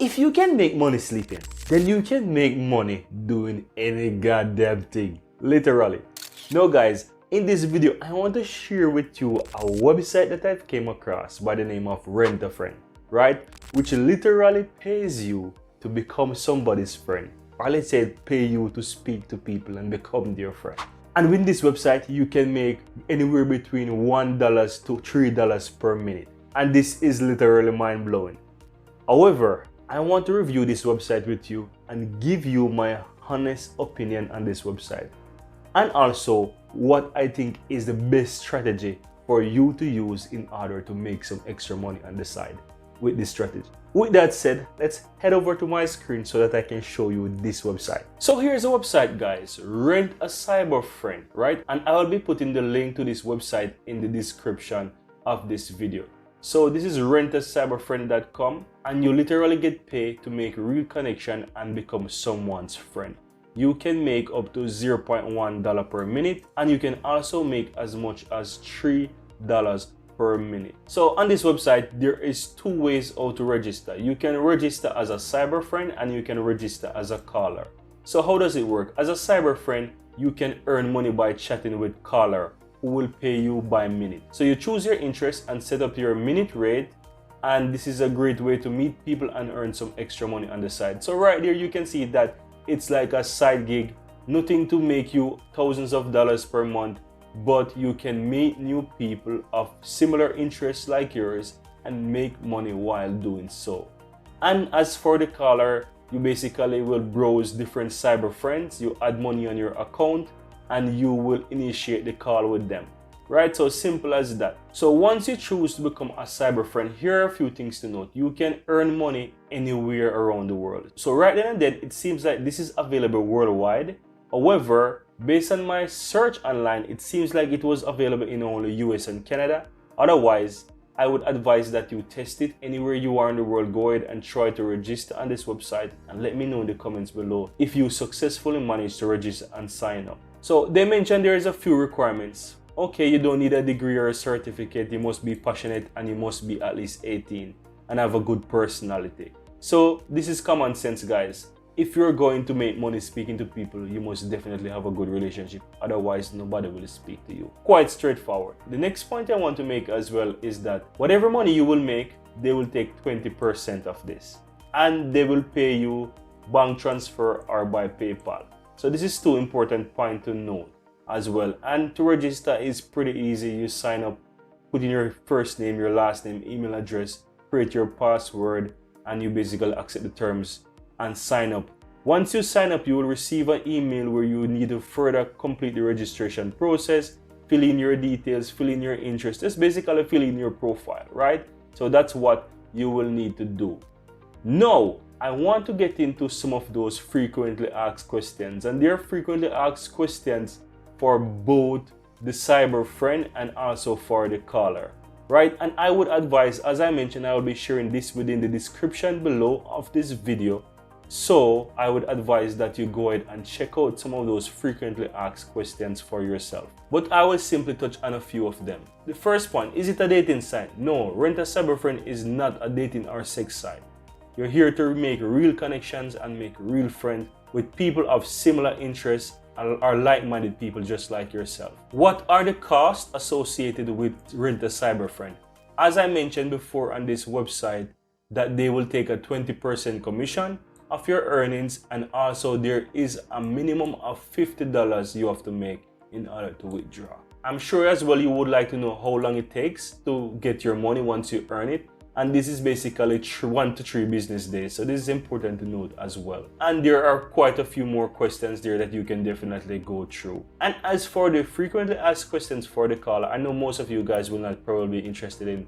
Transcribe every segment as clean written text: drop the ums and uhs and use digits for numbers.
if you can make money sleeping, then you can make money doing any goddamn thing. Literally. Now guys, in this video, I want to share with you a website that I've came across by the name of Rent a Friend, right? Which literally pays you to become somebody's friend. Or let's say pay you to speak to people and become their friend. And with this website, you can make anywhere between $1 to $3 per minute. And this is literally mind-blowing. However, I want to review this website with you and give you my honest opinion on this website. And also what I think is the best strategy for you to use in order to make some extra money on the side with this strategy. With that said, let's head over to my screen so that I can show you this website. So here's the website, guys. Rent a Cyber Friend, right? And I will be putting the link to this website in the description of this video. So this is rentacyberfriend.com, and you literally get paid to make real connection and become someone's friend. You can make up to $0.1 per minute, and you can also make as much as $3 per minute. So on this website, there is two ways how to register. You can register as a cyber friend and you can register as a caller. So how does it work? As a cyber friend, you can earn money by chatting with caller who will pay you by minute. So you choose your interest and set up your minute rate, and this is a great way to meet people and earn some extra money on the side. So right there you can see that it's like a side gig, nothing to make you thousands of dollars per month, but you can meet new people of similar interests like yours and make money while doing so. And as for the caller, you basically will browse different cyber friends, you add money on your account, and you will initiate the call with them. Right? So simple as that. So once you choose to become a cyber friend, here are a few things to note. You can earn money anywhere around the world. So right then and then, it seems like this is available worldwide. However, based on my search online, it seems like it was available in only US and Canada. Otherwise, I would advise that you test it anywhere you are in the world. Go ahead and try to register on this website and let me know in the comments below if you successfully managed to register and sign up. So they mentioned there is a few requirements. Okay, you don't need a degree or a certificate. You must be passionate and you must be at least 18 and have a good personality. So this is common sense, guys. If you're going to make money speaking to people, you must definitely have a good relationship. Otherwise, nobody will speak to you. Quite straightforward. The next point I want to make as well is that whatever money you will make, they will take 20% of this. And they will pay you bank transfer or by PayPal. So this is two important points to note as well. And to register is pretty easy. You sign up, put in your first name, your last name, email address, create your password, and you basically accept the terms and sign up. Once you sign up, you will receive an email where you need to further complete the registration process, fill in your details, fill in your interest. Just basically fill in your profile, right? So that's what you will need to do. Now, I want to get into some of those frequently asked questions, and they're frequently asked questions for both the cyber friend and also for the caller, right? And I would advise, as I mentioned, I will be sharing this within the description below of this video. So I would advise that you go ahead and check out some of those frequently asked questions for yourself. But I will simply touch on a few of them. The first point, is it a dating site? No, Rent a Cyber Friend is not a dating or sex site. You're here to make real connections and make real friends with people of similar interests or like-minded people just like yourself. What are the costs associated with Rent a Cyber Friend? As I mentioned before on this website, that they will take a 20% commission of your earnings, and also there is a minimum of $50 you have to make in order to withdraw. I'm sure as well you would like to know how long it takes to get your money once you earn it, and this is basically 1 to 3 business days, so this is important to note as well. And there are quite a few more questions there that you can definitely go through. And as for the frequently asked questions for the caller, I know most of you guys will not probably be interested in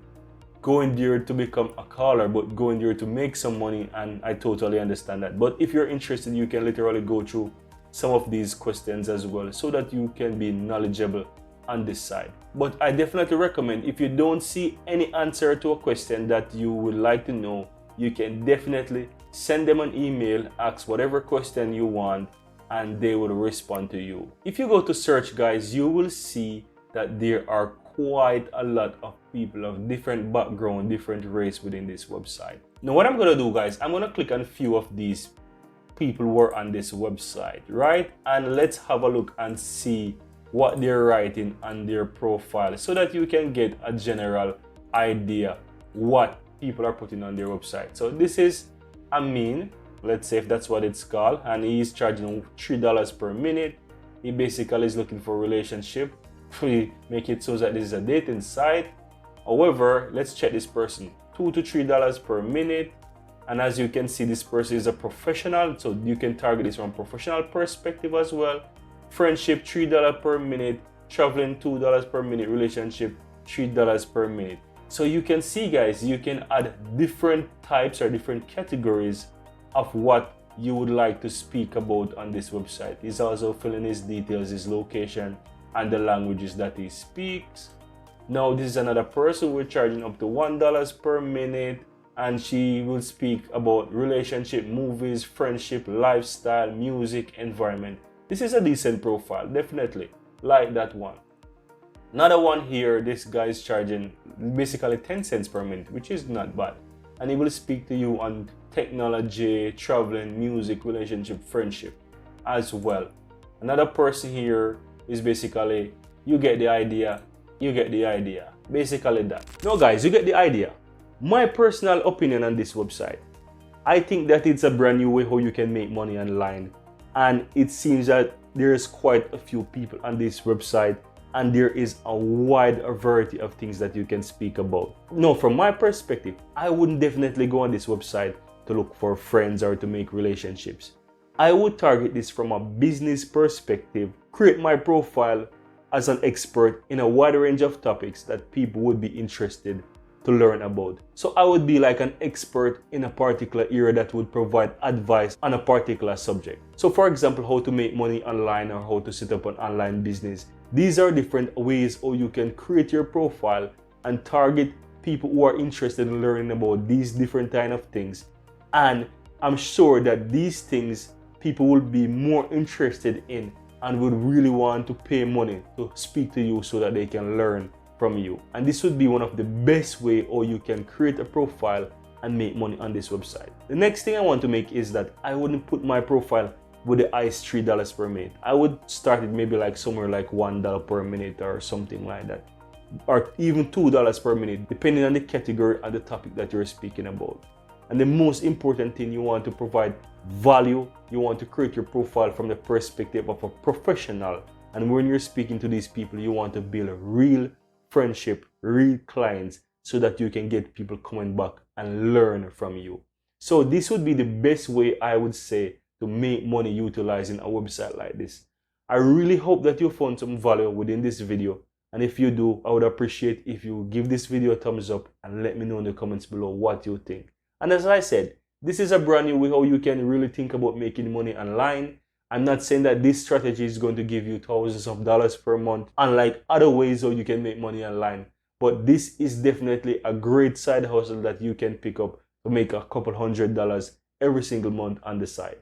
going there to become a caller, but going there to make some money, and I totally understand that. But if you're interested, you can literally go through some of these questions as well so that you can be knowledgeable on this side. But I definitely recommend, if you don't see any answer to a question that you would like to know, you can definitely send them an email, ask whatever question you want, and they will respond to you. If you go to search, guys, you will see that there are quite a lot of people of different background, different race within this website. Now what I'm gonna do, guys, I'm gonna click on a few of these people who are on this website, right? And let's have a look and see what they're writing on their profile so that you can get a general idea what people are putting on their website. So this is Amin, let's say if that's what it's called, and he's charging $3 per minute. He basically is looking for a relationship. We make it so that this is a dating site. However, let's check this person. $2 to $3 per minute. And as you can see, this person is a professional, so you can target this from a professional perspective as well. Friendship, $3 per minute. Traveling, $2 per minute. Relationship, $3 per minute. So you can see, guys, you can add different types or different categories of what you would like to speak about on this website. He's also filling his details, his location, and the languages that he speaks. Now this is another person. We're charging up to $1 per minute, and she will speak about relationship, movies, friendship, lifestyle, music, environment. This is a decent profile, definitely like that one. Another one here, this guy is charging basically 10 cents per minute, which is not bad. And he will speak to you on technology, traveling, music, relationship, friendship as well. Another person here is basically, you get the idea, you get the idea. Basically that. Now guys, you get the idea. My personal opinion on this website, I think that it's a brand new way how you can make money online. And it seems that there's quite a few people on this website, and there is a wide variety of things that you can speak about. Now, from my perspective, I wouldn't definitely go on this website to look for friends or to make relationships. I would target this from a business perspective, create my profile as an expert in a wide range of topics that people would be interested to learn about. So I would be like an expert in a particular area that would provide advice on a particular subject. So for example, how to make money online or how to set up an online business. These are different ways how you can create your profile and target people who are interested in learning about these different kind of things. And I'm sure that these things people will be more interested in and would really want to pay money to speak to you so that they can learn from you. And this would be one of the best way how you can create a profile and make money on this website. The next thing I want to make is that I wouldn't put my profile with the highest $3 per minute. I would start it maybe like somewhere like $1 per minute or something like that, or even $2 per minute, depending on the category and the topic that you're speaking about. And the most important thing, you want to provide value. You want to create your profile from the perspective of a professional. And when you're speaking to these people, you want to build a real friendship, real clients, so that you can get people coming back and learn from you. So this would be the best way, I would say, to make money utilizing a website like this. I really hope that you found some value within this video. And if you do, I would appreciate if you give this video a thumbs up and let me know in the comments below what you think. And as I said, this is a brand new way how you can really think about making money online. I'm not saying that this strategy is going to give you thousands of dollars per month, unlike other ways how you can make money online. But this is definitely a great side hustle that you can pick up to make a couple $100 every single month on the side.